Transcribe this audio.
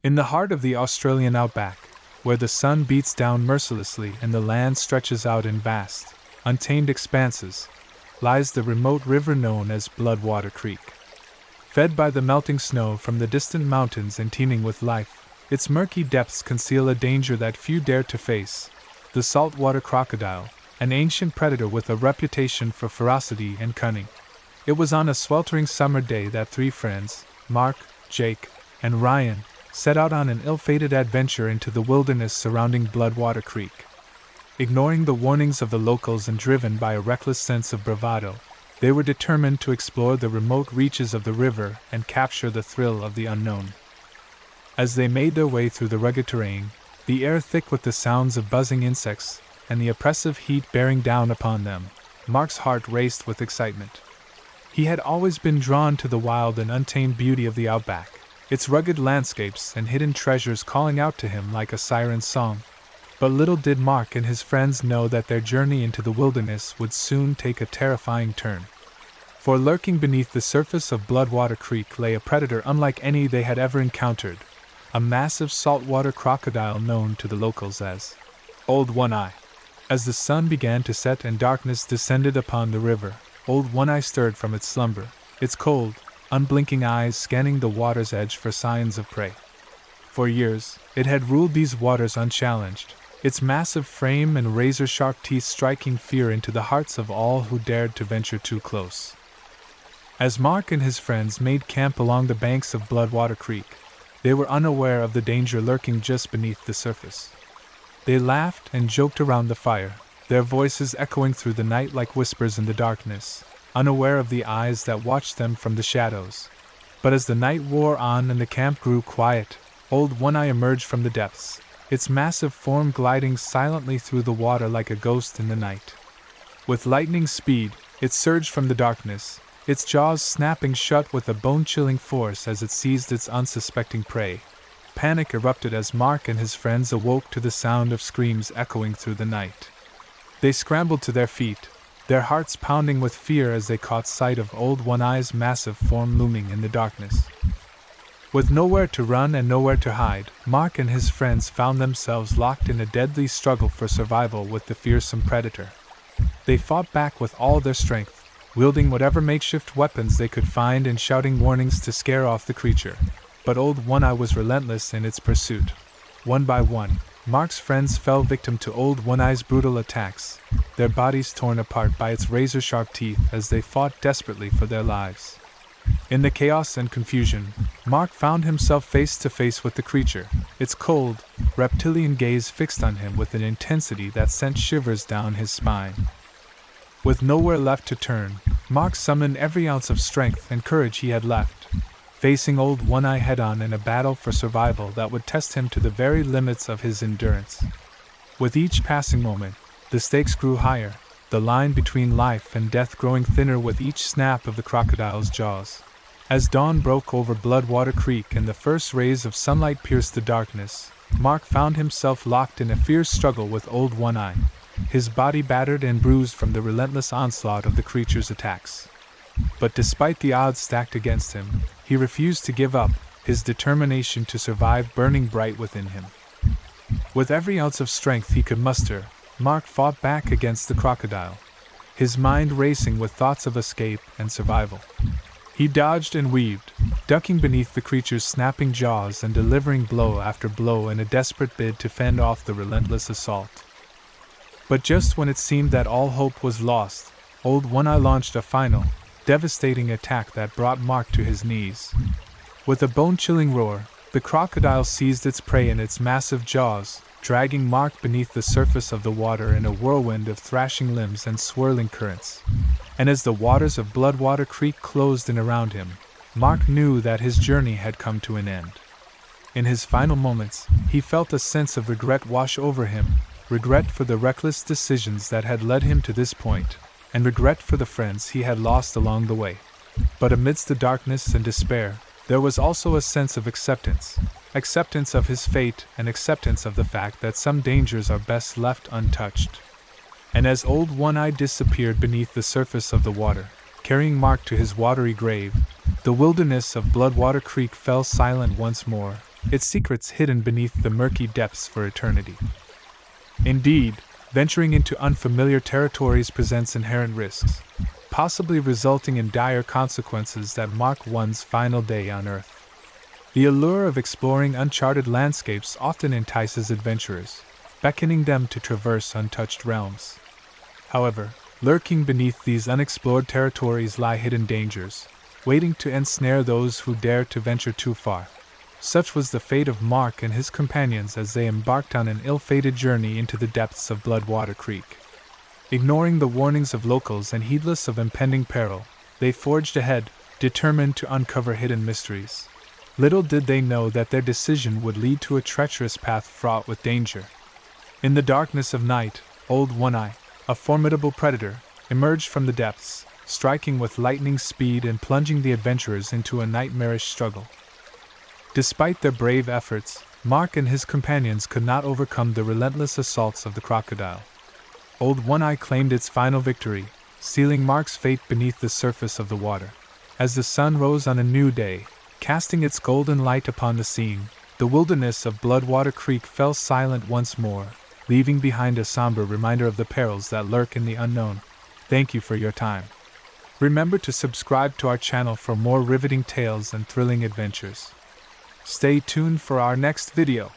In the heart of the Australian outback, where the sun beats down mercilessly and the land stretches out in vast, untamed expanses, lies the remote river known as Bloodwater Creek. Fed by the melting snow from the distant mountains and teeming with life, its murky depths conceal a danger that few dare to face: the saltwater crocodile, an ancient predator with a reputation for ferocity and cunning. It was on a sweltering summer day that three friends, Mark, Jake, and Ryan, set out on an ill-fated adventure into the wilderness surrounding Bloodwater Creek. Ignoring the warnings of the locals and driven by a reckless sense of bravado, they were determined to explore the remote reaches of the river and capture the thrill of the unknown. As they made their way through the rugged terrain, the air thick with the sounds of buzzing insects and the oppressive heat bearing down upon them, Mark's heart raced with excitement. He had always been drawn to the wild and untamed beauty of the outback, its rugged landscapes and hidden treasures calling out to him like a siren's song. But little did Mark and his friends know that their journey into the wilderness would soon take a terrifying turn. For lurking beneath the surface of Bloodwater Creek lay a predator unlike any they had ever encountered, a massive saltwater crocodile known to the locals as Old One-Eye. As the sun began to set and darkness descended upon the river, Old One-Eye stirred from its slumber, its cold, unblinking eyes scanning the water's edge for signs of prey. For years, it had ruled these waters unchallenged, its massive frame and razor-sharp teeth striking fear into the hearts of all who dared to venture too close. As Mark and his friends made camp along the banks of Bloodwater Creek, they were unaware of the danger lurking just beneath the surface. They laughed and joked around the fire, their voices echoing through the night like whispers in the darkness, unaware of the eyes that watched them from the shadows. But as the night wore on and the camp grew quiet, Old One-Eye emerged from the depths, its massive form gliding silently through the water like a ghost in the night. With lightning speed, it surged from the darkness, its jaws snapping shut with a bone-chilling force as it seized its unsuspecting prey. Panic erupted as Mark and his friends awoke to the sound of screams echoing through the night. They scrambled to their feet, their hearts pounding with fear as they caught sight of Old One-Eye's massive form looming in the darkness. With nowhere to run and nowhere to hide, Mark and his friends found themselves locked in a deadly struggle for survival with the fearsome predator. They fought back with all their strength, wielding whatever makeshift weapons they could find and shouting warnings to scare off the creature. But Old One-Eye was relentless in its pursuit. One by one, Mark's friends fell victim to Old One-Eye's brutal attacks, their bodies torn apart by its razor-sharp teeth as they fought desperately for their lives. In the chaos and confusion, Mark found himself face to face with the creature, its cold, reptilian gaze fixed on him with an intensity that sent shivers down his spine. With nowhere left to turn, Mark summoned every ounce of strength and courage he had left, facing Old One-Eye head-on in a battle for survival that would test him to the very limits of his endurance. With each passing moment, the stakes grew higher, the line between life and death growing thinner with each snap of the crocodile's jaws. As dawn broke over Bloodwater Creek and the first rays of sunlight pierced the darkness, Mark found himself locked in a fierce struggle with Old One-Eye, his body battered and bruised from the relentless onslaught of the creature's attacks. But despite the odds stacked against him, he refused to give up, his determination to survive burning bright within him. With every ounce of strength he could muster, Mark fought back against the crocodile, his mind racing with thoughts of escape and survival. He dodged and weaved, ducking beneath the creature's snapping jaws and delivering blow after blow in a desperate bid to fend off the relentless assault. But just when it seemed that all hope was lost, Old One-Eye launched a final, devastating attack that brought Mark to his knees. With a bone-chilling roar, the crocodile seized its prey in its massive jaws, dragging Mark beneath the surface of the water in a whirlwind of thrashing limbs and swirling currents. And as the waters of Bloodwater Creek closed in around him, Mark knew that his journey had come to an end. In his final moments, he felt a sense of regret wash over him, regret for the reckless decisions that had led him to this point, and regret for the friends he had lost along the way. But amidst the darkness and despair, there was also a sense of acceptance of his fate and acceptance of the fact that some dangers are best left untouched. And as Old One-Eye disappeared beneath the surface of the water, carrying Mark to his watery grave, the wilderness of Bloodwater Creek fell silent once more, its secrets hidden beneath the murky depths for eternity. Indeed, venturing into unfamiliar territories presents inherent risks, possibly resulting in dire consequences that mark one's final day on Earth. The allure of exploring uncharted landscapes often entices adventurers, beckoning them to traverse untouched realms. However, lurking beneath these unexplored territories lie hidden dangers, waiting to ensnare those who dare to venture too far. Such was the fate of Mark and his companions as they embarked on an ill-fated journey into the depths of Bloodwater Creek. Ignoring the warnings of locals and heedless of impending peril, they forged ahead, determined to uncover hidden mysteries. Little did they know that their decision would lead to a treacherous path fraught with danger. In the darkness of night, Old One-Eye, a formidable predator, emerged from the depths, striking with lightning speed and plunging the adventurers into a nightmarish struggle. Despite their brave efforts, Mark and his companions could not overcome the relentless assaults of the crocodile. Old One-Eye claimed its final victory, sealing Mark's fate beneath the surface of the water. As the sun rose on a new day, casting its golden light upon the scene, the wilderness of Bloodwater Creek fell silent once more, leaving behind a somber reminder of the perils that lurk in the unknown. Thank you for your time. Remember to subscribe to our channel for more riveting tales and thrilling adventures. Stay tuned for our next video.